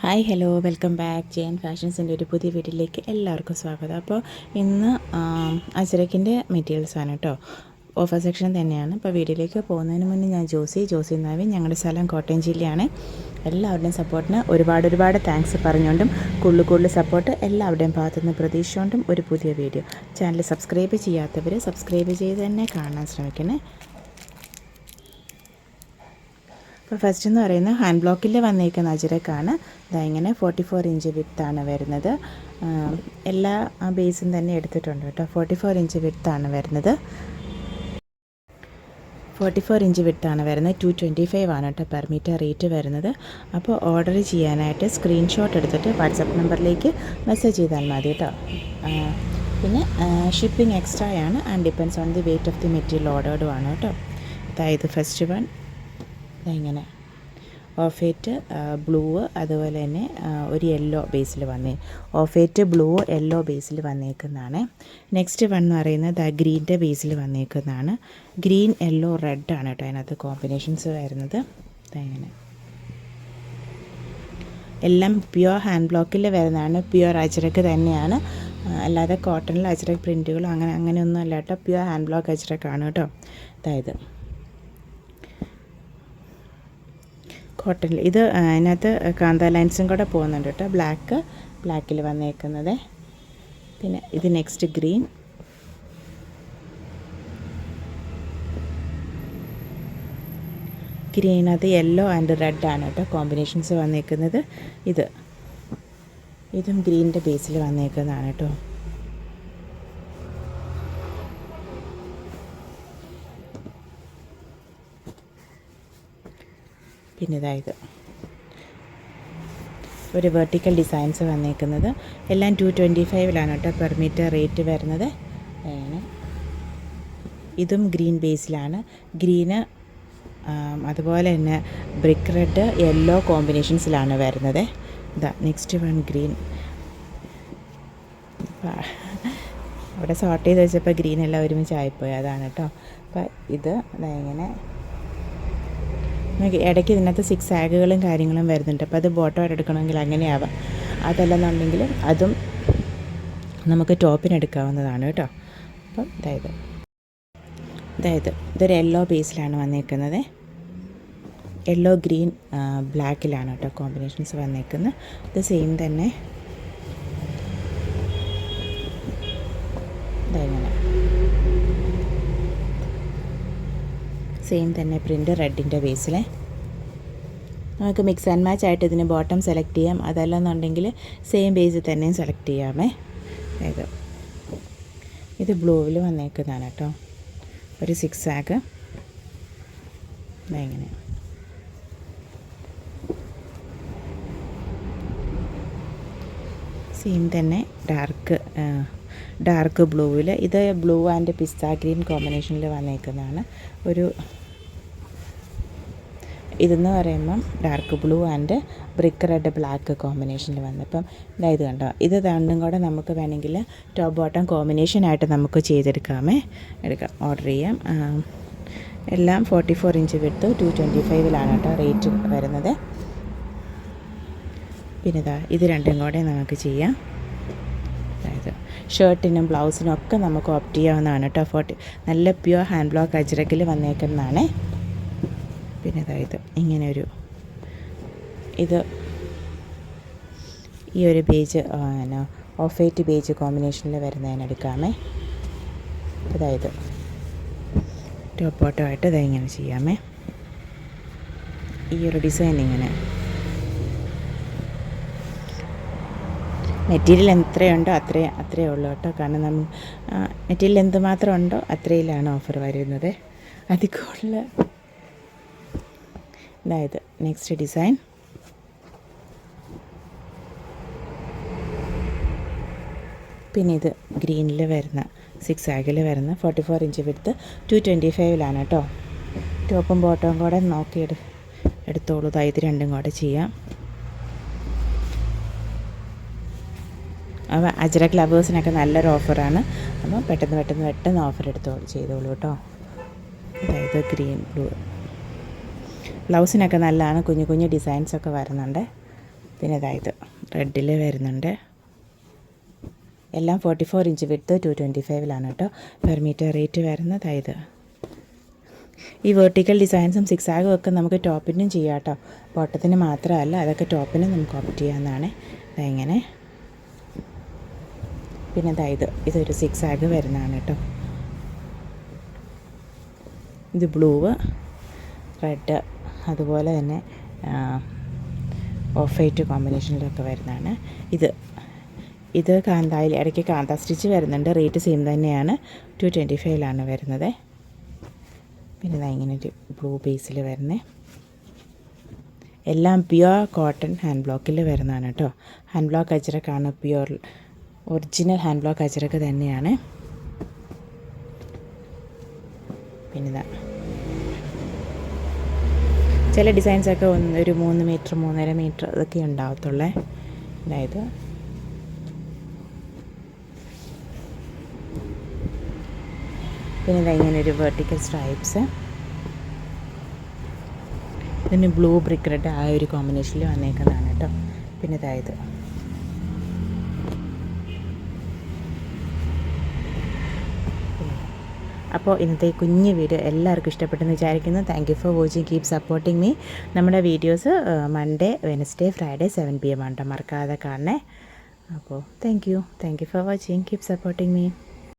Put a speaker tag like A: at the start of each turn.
A: Hi hello welcome back Jain ഫാഷൻസിൻ്റെ ഒരു പുതിയ വീഡിയോയിലേക്ക് എല്ലാവർക്കും സ്വാഗതം. അപ്പോൾ ഇന്ന് അജ്രക്കിൻ്റെ മെറ്റീരിയൽസാണ് കേട്ടോ, ഓഫർ സെക്ഷൻ തന്നെയാണ്. അപ്പോൾ വീഡിയോയിലേക്ക് പോകുന്നതിന് മുന്നേ ഞാൻ ജോസി നവീൻ, ഞങ്ങളുടെ സ്ഥലം കോട്ടയം ജില്ലയാണ്. എല്ലാവരുടെയും സപ്പോർട്ടിന് ഒരുപാട് താങ്ക്സ് പറഞ്ഞുകൊണ്ടും കൂടുതൽ സപ്പോർട്ട് എല്ലാവരുടെയും ഭാഗത്തുനിന്ന് പ്രതീക്ഷിച്ചുകൊണ്ടും ഒരു പുതിയ വീഡിയോ. ചാനൽ സബ്സ്ക്രൈബ് ചെയ്യാത്തവർ സബ്സ്ക്രൈബ് ചെയ്ത് തന്നെ കാണാൻ ശ്രമിക്കണേ. അപ്പോൾ ഫസ്റ്റ് എന്ന് പറയുന്നത് ഹാൻഡ് ബ്ലോക്കിൽ വന്നേക്കുന്ന അജ്രക്കാണ്. ഇങ്ങനെ 44 ഇഞ്ച് വിത്താണ് വരുന്നത്. എല്ലാ ബേസും തന്നെ എടുത്തിട്ടുണ്ട് കേട്ടോ. 44 ഇഞ്ച് വിത്താണ് വരുന്നത്. 44 ഇഞ്ച് വിത്താണ് വരുന്നത്. 225 ആണ് കേട്ടോ പെർ മീറ്റർ റേറ്റ് വരുന്നത്. അപ്പോൾ ഓർഡർ ചെയ്യാനായിട്ട് സ്ക്രീൻഷോട്ട് എടുത്തിട്ട് വാട്സപ്പ് നമ്പറിലേക്ക് മെസ്സേജ് ചെയ്താൽ മതി കേട്ടോ. പിന്നെ ഷിപ്പിംഗ് എക്സ്ട്രാ ആണ് and depends on the weight of the material ഓർഡേർഡും ആണ് കേട്ടോ. അതായത് ഫസ്റ്റ് വൺ ഇങ്ങനെ ഓഫ് വൈറ്റ് ബ്ലൂ, അതുപോലെ തന്നെ ഒരു യെല്ലോ ബേസിൽ ഓഫ് വൈറ്റ് ബ്ലൂ യെല്ലോ ബേസിൽ വന്നേക്കുന്നതാണ്. നെക്സ്റ്റ് വൺ എന്ന് പറയുന്നത് ഗ്രീൻ്റെ ബേസിൽ വന്നേക്കുന്നതാണ്. ഗ്രീൻ യെല്ലോ റെഡ് ആണ് കേട്ടോ അതിനകത്ത് കോമ്പിനേഷൻസ് വരുന്നത്. ഇങ്ങനെ എല്ലാം പ്യുവർ ഹാൻഡ് ബ്ലോക്കിൽ വരുന്നതാണ്. പ്യുവർ അജ്രക്ക് തന്നെയാണ്, അല്ലാതെ കോട്ടണിൽ അജ്രക്ക് പ്രിൻറ്റുകളോ അങ്ങനെയൊന്നും അല്ല കേട്ടോ. പ്യുവർ ഹാൻഡ് ബ്ലോക്ക് അജ്രക്കാണ് കേട്ടോ. അതായത് കോട്ടണിൽ ഇത് അതിനകത്ത് കാന്ത ലൈൻസും കൂടെ പോകുന്നുണ്ട് കേട്ടോ. ബ്ലാക്കിൽ വന്നേക്കുന്നത്. പിന്നെ ഇത് നെക്സ്റ്റ് ഗ്രീനകത്ത് യെല്ലോ ആൻഡ് റെഡ് ആണ് കേട്ടോ കോമ്പിനേഷൻസ് വന്നേക്കുന്നത്. ഇതും ഗ്രീനിൻ്റെ ബേസിൽ വന്നേക്കുന്നതാണ് കേട്ടോ. പിന്നെ ഇതായത് ഒരു വെർട്ടിക്കൽ ഡിസൈൻസ് വന്നേക്കുന്നത്. എല്ലാം 225 കേട്ടോ പെർ മീറ്റർ റേറ്റ് വരുന്നത്. ഇതും ഗ്രീൻ ബേസിലാണ്. ഗ്രീന് അതുപോലെ തന്നെ ബ്രിക്ക് റെഡ് യെല്ലോ കോമ്പിനേഷൻസിലാണ് വരുന്നത്. Next one green. അവിടെ സോർട്ട് ചെയ്ത് വെച്ചപ്പോൾ ഗ്രീൻ എല്ലാം ഒരുമിച്ച് ആയിപ്പോയി, അതാണ് കേട്ടോ. അപ്പോൾ ഇത് ഇങ്ങനെ ഇടയ്ക്ക് ഇതിനകത്ത് 6 ആഗുകളും കാര്യങ്ങളും വരുന്നുണ്ട്. അപ്പോൾ അത് ബോട്ടമായിട്ട് എടുക്കണമെങ്കിൽ അങ്ങനെയാവാം. അതല്ലെന്നുണ്ടെങ്കിൽ അതും നമുക്ക് ടോപ്പിനെടുക്കാവുന്നതാണ് കേട്ടോ. അപ്പം ഇതൊരു യെല്ലോ ബേസിലാണ് വന്നേക്കുന്നത്. യെല്ലോ ഗ്രീൻ ബ്ലാക്കിലാണ് കേട്ടോ കോമ്പിനേഷൻസ് വന്നേക്കുന്നത്. ഇത് സെയിം തന്നെ പ്രിൻ്റ് റെഡിൻ്റെ ബേസിൽ നമുക്ക് മിക്സ് ആൻഡ് മാച്ച് ആയിട്ട് ഇതിന് ബോട്ടം സെലക്ട് ചെയ്യാം. അതല്ലെന്നുണ്ടെങ്കിൽ സെയിം ബേസിൽ തന്നെയും സെലക്ട് ചെയ്യാമേ. ഇത് ബ്ലൂവിൽ വന്നേക്കുന്നതാണ് കേട്ടോ. ഒരു 6 ആഗ് ഇങ്ങനെ. സെയിം തന്നെ ഡാർക്ക് ബ്ലൂവിൽ. ഇത് ബ്ലൂ ആൻഡ് പിസ്ത ഗ്രീൻ കോമ്പിനേഷനിൽ വന്നേക്കുന്നതാണ്. ഇതെന്ന് പറയുമ്പം dark blue and brick red black കോമ്പിനേഷനിൽ വന്നപ്പം ഇത് കണ്ടോ. ഇത് രണ്ടും കൂടെ നമുക്ക് വേണമെങ്കിൽ ടോപ്പ് ബോട്ടം കോമ്പിനേഷനായിട്ട് നമുക്ക് എടുക്കാം, ഓർഡർ ചെയ്യാം. എല്ലാം 44 ഇഞ്ച് വിട്ട് 225 കേട്ടോ റേറ്റ് വരുന്നത്. പിന്നെ ഇത് രണ്ടും കൂടെ നമുക്ക് ചെയ്യാം. അതായത് ഷർട്ടിനും ബ്ലൗസിനും ഒക്കെ നമുക്ക് ഓപ്റ്റ് ചെയ്യാവുന്നതാണ് കേട്ടോ. നല്ല പ്യുവർ ഹാൻഡ് ബ്ലോക്ക് അജ്രക്കിൽ വന്നേക്കുന്നതാണ്. പിന്നെ ഇങ്ങനെ ഇത് ഈ ഒരു ബേജ് ഓഫ് വൈറ്റ് ബേജ് കോമ്പിനേഷനിൽ വരുന്നതിനെടുക്കാമേ. അതായത് ടോപ്പ് ബോട്ടമായിട്ട് ഇങ്ങനെ ചെയ്യാമേ. ഈ ഒരു ഡിസൈൻ ഇങ്ങനെ മെറ്റീരിയൽ എത്രയുണ്ടോ അത്രയേ ഉള്ളൂ കേട്ടോ. കാരണം മെറ്റീരിയൽ എന്തുമാത്രം ഉണ്ടോ അത്രയിലാണ് ഓഫർ വരുന്നത്. അതിൽ കൂടുതൽ നെക്സ്റ്റ് ഡിസൈൻ. പിന്നെ ഇത് ഗ്രീനിൽ വരുന്ന 6 ആഗിൽ വരുന്ന 44 ഇഞ്ച് വിട്ട് 225 കേട്ടോ. ടോപ്പും ബോട്ടവും കൂടെ നോക്കി എടുത്തോളൂ. ഇത് രണ്ടും കൂടെ ചെയ്യാം. അപ്പോൾ അജ്രക്ക് ലവേഴ്സിനൊക്കെ നല്ലൊരു ഓഫറാണ്. അപ്പോൾ പെട്ടെന്ന് ഓഫർ ചെയ്തോളൂ കേട്ടോ. അതായത് ഗ്രീൻ ബ്ലൂ ബ്ലൗസിനൊക്കെ നല്ലതാണ്. കുഞ്ഞു ഡിസൈൻസൊക്കെ വരുന്നുണ്ട്. പിന്നെ ഇതായത് റെഡിൽ വരുന്നുണ്ട്. എല്ലാം 44 ഇഞ്ച് വിഡ്ത്ത് 225 കേട്ടോ. പെർ മീറ്റർ റേറ്റ് വരുന്നത് ഇത്. ഈ വെർട്ടിക്കൽ ഡിസൈൻസും സിക്സാഗും ഒക്കെ നമുക്ക് ടോപ്പിനും ചെയ്യാം കേട്ടോ. ബോട്ടത്തിന് മാത്രമല്ല, അതൊക്കെ ടോപ്പിനും നമുക്ക് ഓപ്റ്റ് ചെയ്യാവുന്നതാണ്. ഇതെങ്ങനെ. പിന്നെ ഇതൊരു സിക്സാഗ് വരുന്നതാണ് കേട്ടോ. ഇത് ബ്ലൂവ്, റെഡ്, അതുപോലെ തന്നെ ഓഫ് വൈറ്റ് കോമ്പിനേഷനിലൊക്കെ വരുന്നതാണ്. ഇത് കാന്തായിൽ ഇടയ്ക്ക് കാന്ത സ്റ്റിച്ച് വരുന്നുണ്ട്. റേറ്റ് സെയിം തന്നെയാണ്. 225 വരുന്നത്. പിന്നെ ഇങ്ങനെ ഒരു ബ്ലൂ ബേസിൽ വരുന്നത്. എല്ലാം പ്യുവർ കോട്ടൺ ഹാൻഡ് ബ്ലോക്കിൽ വരുന്നതാണ് കേട്ടോ. ഹാൻഡ് ബ്ലോക്ക് അജ്രക്കാണ്, pure original hand block ajrak തന്നെയാണ്. പിന്നെ ചില ഡിസൈൻസൊക്കെ ഒരു 3 മീറ്റർ 3.5 മീറ്റർ അതൊക്കെ ഉണ്ടാവത്തുള്ളേ. അതായത് പിന്നെ ഇങ്ങനെ ഒരു വെർട്ടിക്കൽ സ്ട്രൈപ്സ്, പിന്നെ ബ്ലൂ ബ്രിക്ക് റെഡ് ആ ഒരു കോമ്പിനേഷനിൽ വന്നേക്കുന്നതാണ് കേട്ടോ. പിന്നെ അപ്പോൾ ഇന്നത്തെ കുഞ്ഞ് വീഡിയോ എല്ലാവർക്കും ഇഷ്ടപ്പെട്ടെന്ന് വിചാരിക്കുന്നു. Thank you for watching. Keep supporting me. നമ്മുടെ videos Monday, Wednesday, Friday 7 PM ആണ് കേട്ടോ. മറക്കാതെ കാണണേ. അപ്പോൾ thank you for watching. Keep supporting me.